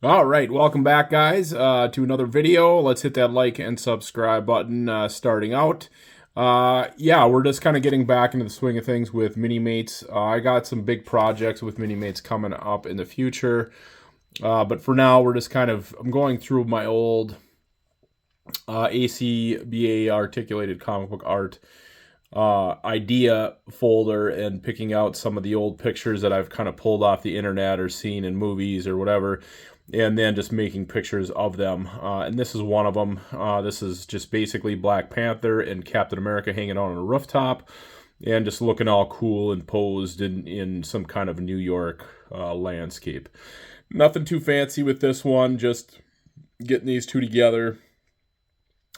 All right, welcome back, guys, to another video. Let's hit that like and subscribe button starting out. Yeah, we're just kind of getting back into the swing of things with mini-mates. I got some big projects with mini-mates coming up in the future, but for now, we're just I'm going through my old ACBA articulated comic book art idea folder and picking out some of the old pictures that I've kind of pulled off the internet or seen in movies or whatever, and then just making pictures of them. And this is one of them. This is just basically Black Panther and Captain America hanging out on a rooftop and just looking all cool and posed in some kind of New York landscape. Nothing too fancy with this one, just getting these two together.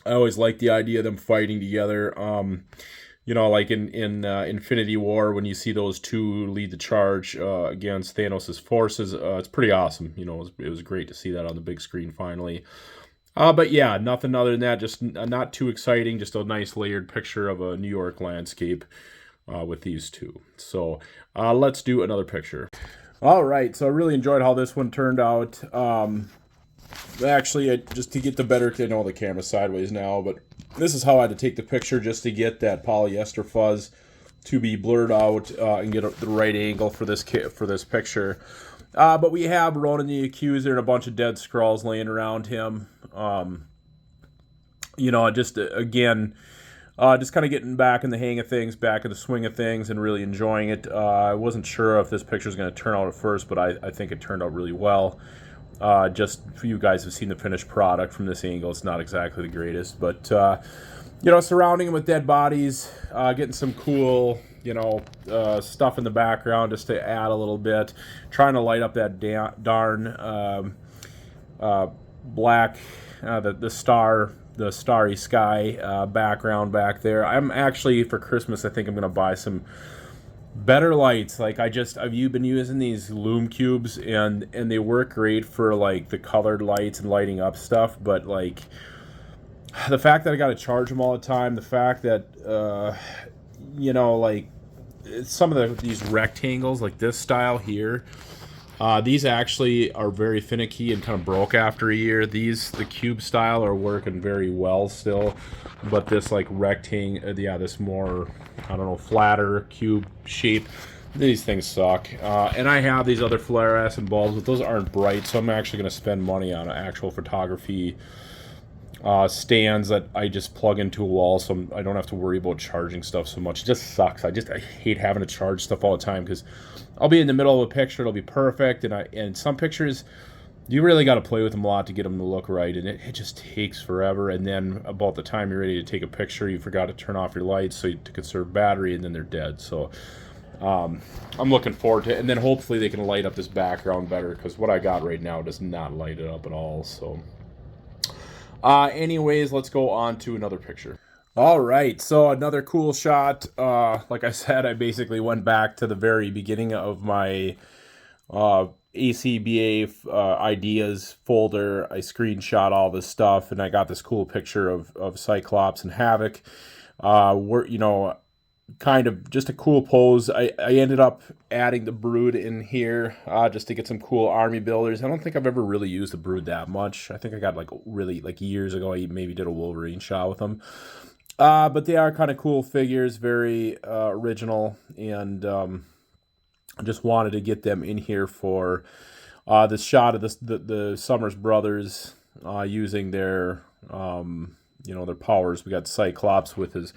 I always like the idea of them fighting together. You know, like in Infinity War, when you see those two lead the charge against Thanos' forces, it's pretty awesome. You know, it was great to see that on the big screen finally. But yeah, nothing other than that. Just not too exciting. Just a nice layered picture of a New York landscape with these two. So let's do another picture. All right, so I really enjoyed how this one turned out. Actually, just to get the better, I know the camera's sideways now, but this is how I had to take the picture just to get that polyester fuzz to be blurred out and get the right angle for this picture. But we have Ronan the Accuser and a bunch of dead Skrulls laying around him. You know, just again, just kind of getting back in the hang of things, back in the swing of things, and really enjoying it. I wasn't sure if this picture was going to turn out at first, but I think it turned out really well. Just for you guys who've seen the finished product from this angle, it's not exactly the greatest, but you know, surrounding them with dead bodies, getting some cool, you know, stuff in the background just to add a little bit, trying to light up that darn black, the starry sky background back there. I'm actually, for Christmas, I think I'm gonna buy some better lights. Like I've been using these lume cubes, and they work great for like the colored lights and lighting up stuff, but like the fact that I got to charge them all the time, the fact that you know, like some of these rectangles like this style here, these actually are very finicky and kind of broke after a year. The cube style are working very well still, but this like rectangle, yeah, this more, I don't know, flatter cube shape, these things suck. And I have these other fluorescent bulbs, but those aren't bright, so I'm actually going to spend money on actual photography stands that I just plug into a wall, so I don't have to worry about charging stuff so much. It just sucks. I hate having to charge stuff all the time, because I'll be in the middle of a picture, it'll be perfect, and some pictures you really got to play with them a lot to get them to look right, and it just takes forever. And then about the time you're ready to take a picture, you forgot to turn off your lights to conserve battery, and then they're dead. So I'm looking forward to it, and then hopefully they can light up this background better, because what I got right now does not light it up at all. So anyways, let's go on to another picture. All right, so another cool shot. Like I said, I basically went back to the very beginning of my ACBA ideas folder. I screenshot all this stuff, and I got this cool picture of Cyclops and Havoc. You know, kind of just a cool pose. I ended up adding the Brood in here just to get some cool army builders. I don't think I've ever really used the Brood that much. I think I got like years ago, I maybe did a Wolverine shot with them. But they are kind of cool figures, very original, and I just wanted to get them in here for this shot of the Summers brothers using their you know, their powers. We got Cyclops with his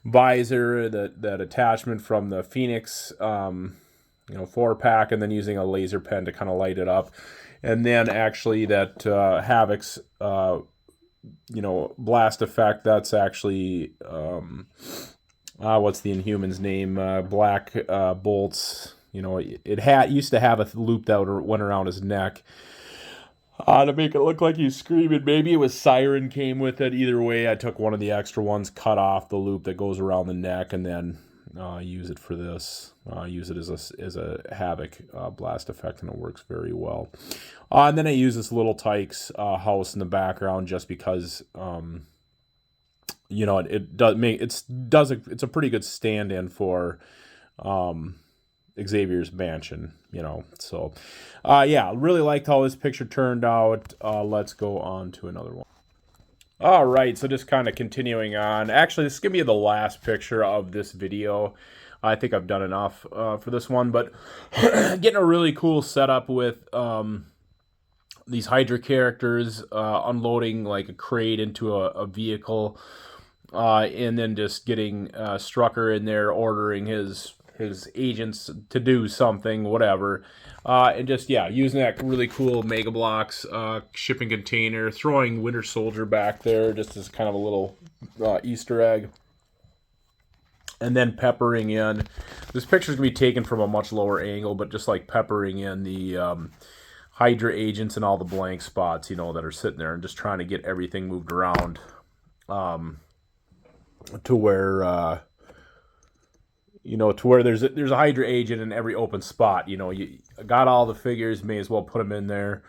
visor, that attachment from the Phoenix you know, 4-pack, and then using a laser pen to kind of light it up, and then actually that Havoc's you know, blast effect, that's actually what's the Inhuman's name, Black Bolt's, you know, it used to have a loop that went around his neck to make it look like he's screaming. Maybe it was Siren came with it. Either way, I took one of the extra ones, cut off the loop that goes around the neck, and then use it for this. Use it as a Havoc blast effect, and it works very well. And then I use this little Tyke's house in the background just because you know, it's a pretty good stand-in for Xavier's mansion, you know. So, yeah, really liked how this picture turned out. Let's go on to another one. All right, so just kind of continuing on. Actually, this is going to be the last picture of this video. I think I've done enough for this one, but getting a really cool setup with these Hydra characters, unloading like a crate into a vehicle, and then just getting Strucker in there ordering his agents to do something, whatever. And just, yeah, using that really cool Mega Bloks shipping container, throwing Winter Soldier back there just as kind of a little Easter egg. And then peppering in, this picture's going to be taken from a much lower angle, but just like peppering in the Hydra agents and all the blank spots, you know, that are sitting there, and just trying to get everything moved around to where... you know, to where there's a Hydra agent in every open spot. You know, you got all the figures, may as well put them in there.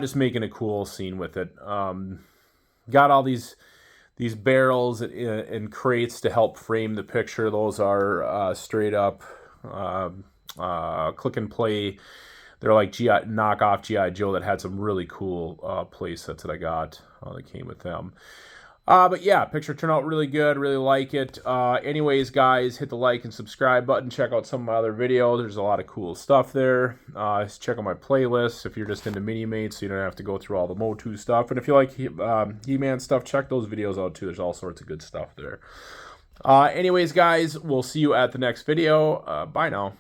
Just making a cool scene with it. Got all these barrels and crates to help frame the picture. Those are straight up click and play. They're like knockoff G.I. Joe that had some really cool play sets that I got that came with them. But yeah, picture turned out really good. Really like it. Anyways, guys, hit the like and subscribe button. Check out some of my other videos. There's a lot of cool stuff there. Check out my playlist if you're just into mini-mates, so you don't have to go through all the Motu stuff. And if you like He-Man stuff, check those videos out too. There's all sorts of good stuff there. Anyways, guys, we'll see you at the next video. Bye now.